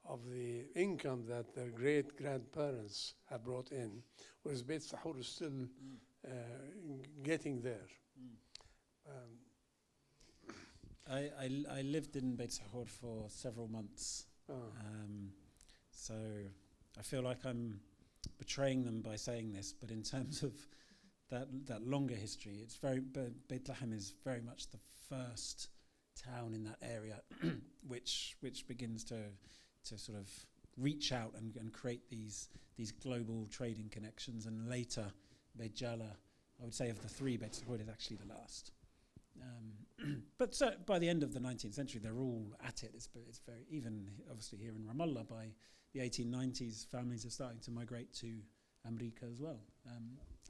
of the income that their great-grandparents have brought in, whereas Beit Sahur is still getting there. I lived in Beit Sahur for several months, so I feel like I'm betraying them by saying this, but in terms of that longer history, it's Beit Lahem is very much the first town in that area which begins to sort of reach out and create these global trading connections. And later Beit Jala, I would say of the three, Beit Sahur is actually the last. But so by the end of the 19th century, they're all at it. It's very, even obviously here in Ramallah, by the 1890s, families are starting to migrate to America as well.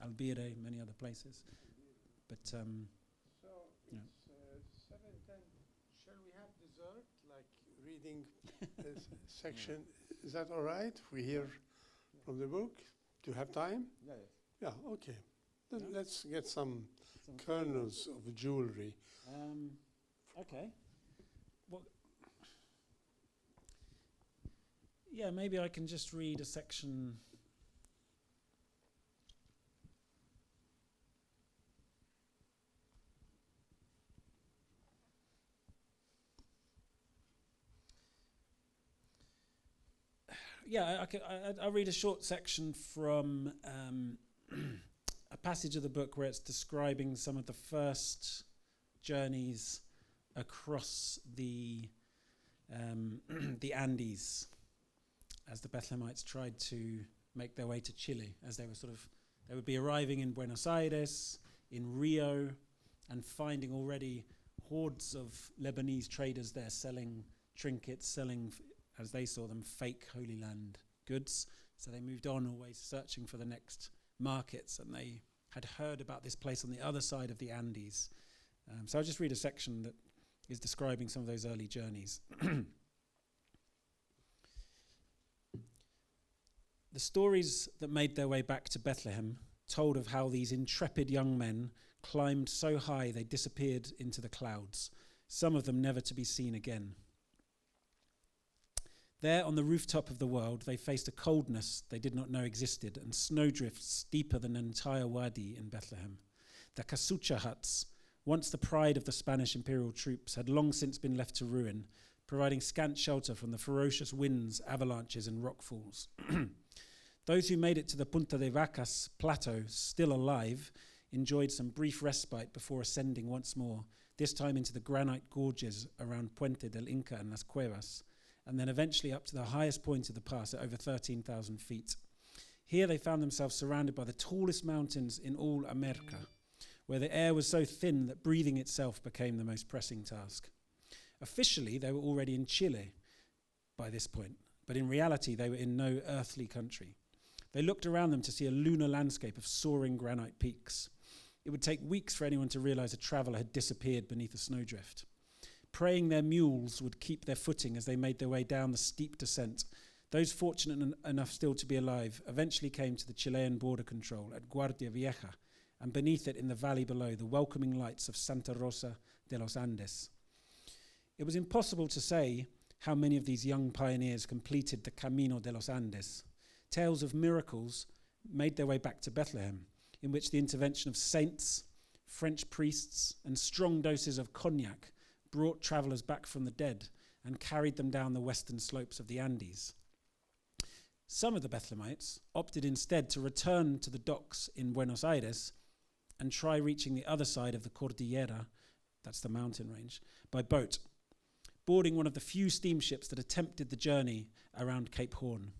Albiré, many other places. But So yeah. it's 7:10. Shall we have dessert, like reading this section? Is that all right? If we hear from the book? Do you have time? Yeah, okay. Then let's get some kernels of jewelry. Okay. Well, yeah, maybe I can just read a section. Yeah, I'll read a short section from a passage of the book where it's describing some of the first journeys across the Andes as the Bethlehemites tried to make their way to Chile, as they would be arriving in Buenos Aires, in Rio, and finding already hordes of Lebanese traders there selling trinkets, selling, as they saw them, fake Holy Land goods. So they moved on, always searching for the next markets, and they had heard about this place on the other side of the Andes. So I'll just read a section that is describing some of those early journeys. The stories that made their way back to Bethlehem told of how these intrepid young men climbed so high they disappeared into the clouds, some of them never to be seen again. There on the rooftop of the world, they faced a coldness they did not know existed, and snowdrifts deeper than an entire wadi in Bethlehem. The casucha huts, once the pride of the Spanish imperial troops, had long since been left to ruin, providing scant shelter from the ferocious winds, avalanches, and rockfalls. Those who made it to the Punta de Vacas plateau, still alive, enjoyed some brief respite before ascending once more, this time into the granite gorges around Puente del Inca and Las Cuevas, and then eventually up to the highest point of the pass at over 13,000 feet. Here they found themselves surrounded by the tallest mountains in all America, where the air was so thin that breathing itself became the most pressing task. Officially, they were already in Chile by this point, but in reality, they were in no earthly country. They looked around them to see a lunar landscape of soaring granite peaks. It would take weeks for anyone to realize a traveler had disappeared beneath a snowdrift. Praying their mules would keep their footing as they made their way down the steep descent. Those fortunate enough still to be alive eventually came to the Chilean border control at Guardia Vieja, and beneath it in the valley below, the welcoming lights of Santa Rosa de los Andes. It was impossible to say how many of these young pioneers completed the Camino de los Andes. Tales of miracles made their way back to Bethlehem, in which the intervention of saints, French priests, and strong doses of cognac brought travelers back from the dead and carried them down the western slopes of the Andes. Some of the Bethlehemites opted instead to return to the docks in Buenos Aires and try reaching the other side of the Cordillera, that's the mountain range, by boat, boarding one of the few steamships that attempted the journey around Cape Horn.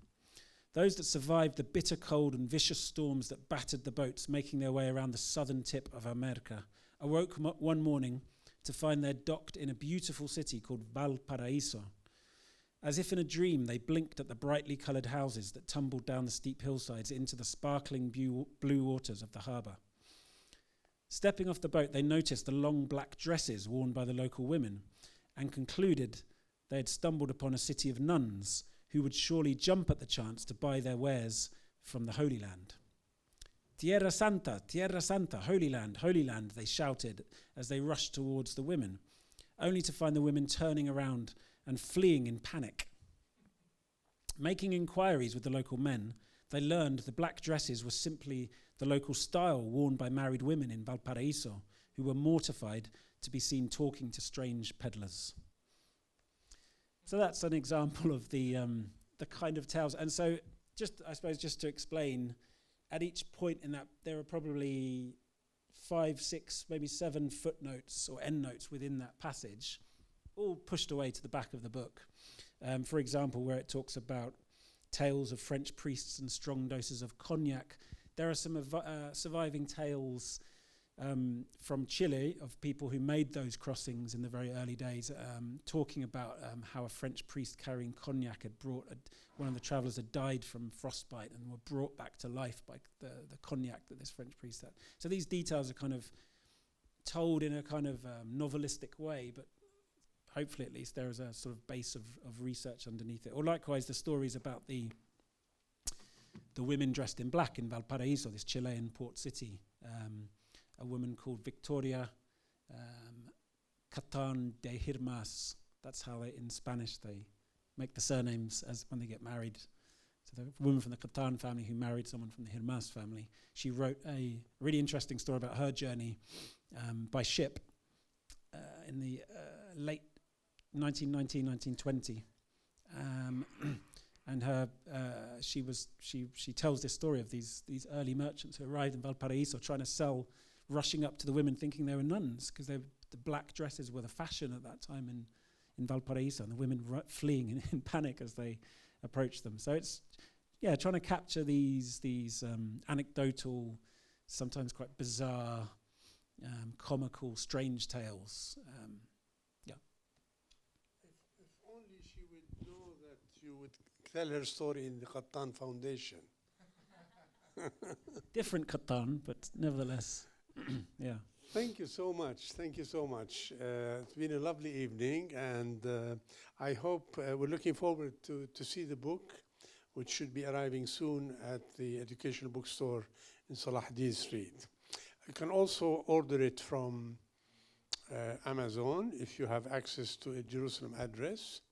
Those that survived the bitter cold and vicious storms that battered the boats making their way around the southern tip of America awoke one morning to find they're docked in a beautiful city called Valparaiso. As if in a dream, they blinked at the brightly coloured houses that tumbled down the steep hillsides into the sparkling blue waters of the harbour. Stepping off the boat, they noticed the long black dresses worn by the local women and concluded they had stumbled upon a city of nuns who would surely jump at the chance to buy their wares from the Holy Land. Tierra Santa, Holy Land, they shouted as they rushed towards the women, only to find the women turning around and fleeing in panic. Making inquiries with the local men, they learned the black dresses were simply the local style worn by married women in Valparaiso, who were mortified to be seen talking to strange peddlers. So that's an example of the kind of tales. And so I suppose just to explain, at each point in that, there are probably 5, 6, maybe 7 footnotes or endnotes within that passage, all pushed away to the back of the book. For example, where it talks about tales of French priests and strong doses of cognac, there are some surviving tales from Chile of people who made those crossings in the very early days, talking about how a French priest carrying cognac had brought one of the travellers had died from frostbite and were brought back to life by the cognac that this French priest had. So these details are kind of told in a kind of novelistic way, but hopefully at least there is a sort of base of research underneath it. Or likewise, the stories about the women dressed in black in Valparaiso, this Chilean port city. A woman called Victoria Catan de Hirmas. That's how in Spanish they make the surnames as when they get married. So the woman from the Catan family who married someone from the Hirmas family. She wrote a really interesting story about her journey by ship in the late 1919, 1920. And she tells this story of these early merchants who arrived in Valparaiso trying to rushing up to the women thinking they were nuns because the black dresses were the fashion at that time in Valparaiso, and the women fleeing in panic as they approached them. So it's trying to capture these anecdotal, sometimes quite bizarre, comical, strange tales. If only she would know that you would tell her story in the Qattan Foundation. Different Qattan, but nevertheless, yeah. Thank you so much. Thank you so much. It's been a lovely evening, and I hope we're looking forward to see the book, which should be arriving soon at the educational bookstore in Salahuddin Street. You can also order it from Amazon if you have access to a Jerusalem address.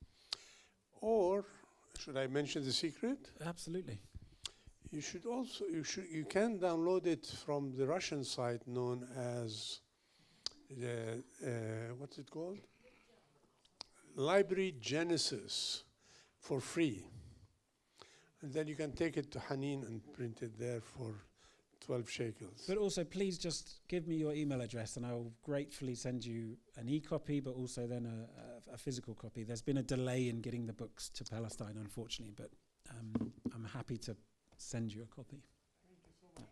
Or, should I mention the secret? Absolutely. You can download it from the Russian site known as what's it called? Library Genesis for free. And then you can take it to Hanin and print it there for 12 shekels. But also, please just give me your email address and I will gratefully send you an e-copy, but also then a physical copy. There's been a delay in getting the books to Palestine, unfortunately, but I'm happy to send you a copy. Thank you so much.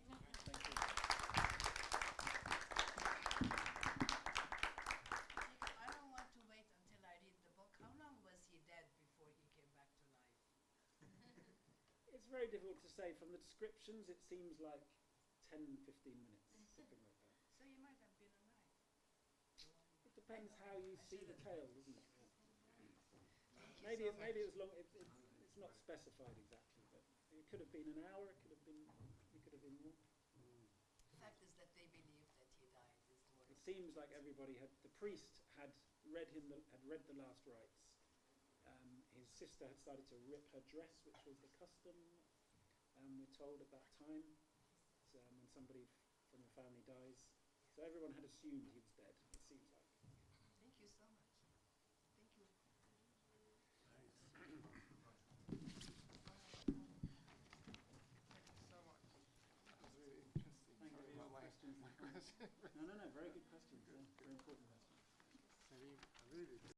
I don't want to wait until I read the book. How long was he dead before he came back to life? It's very difficult to say. From the descriptions, it seems like 10, 15 minutes, something like that. So he might have been alive. It depends how you see the tale, isn't it? Thank you so Maybe it much. was long. It's not specified exactly, but it could have been an hour. It could have been more. The fact is that they believe that he died. It seems like everybody the priest had read the last rites. His sister had started to rip her dress, which was the custom, we're told at that time, when somebody from the family dies. So everyone had assumed he was dead, it seems like. Thank you so much. Thank you. really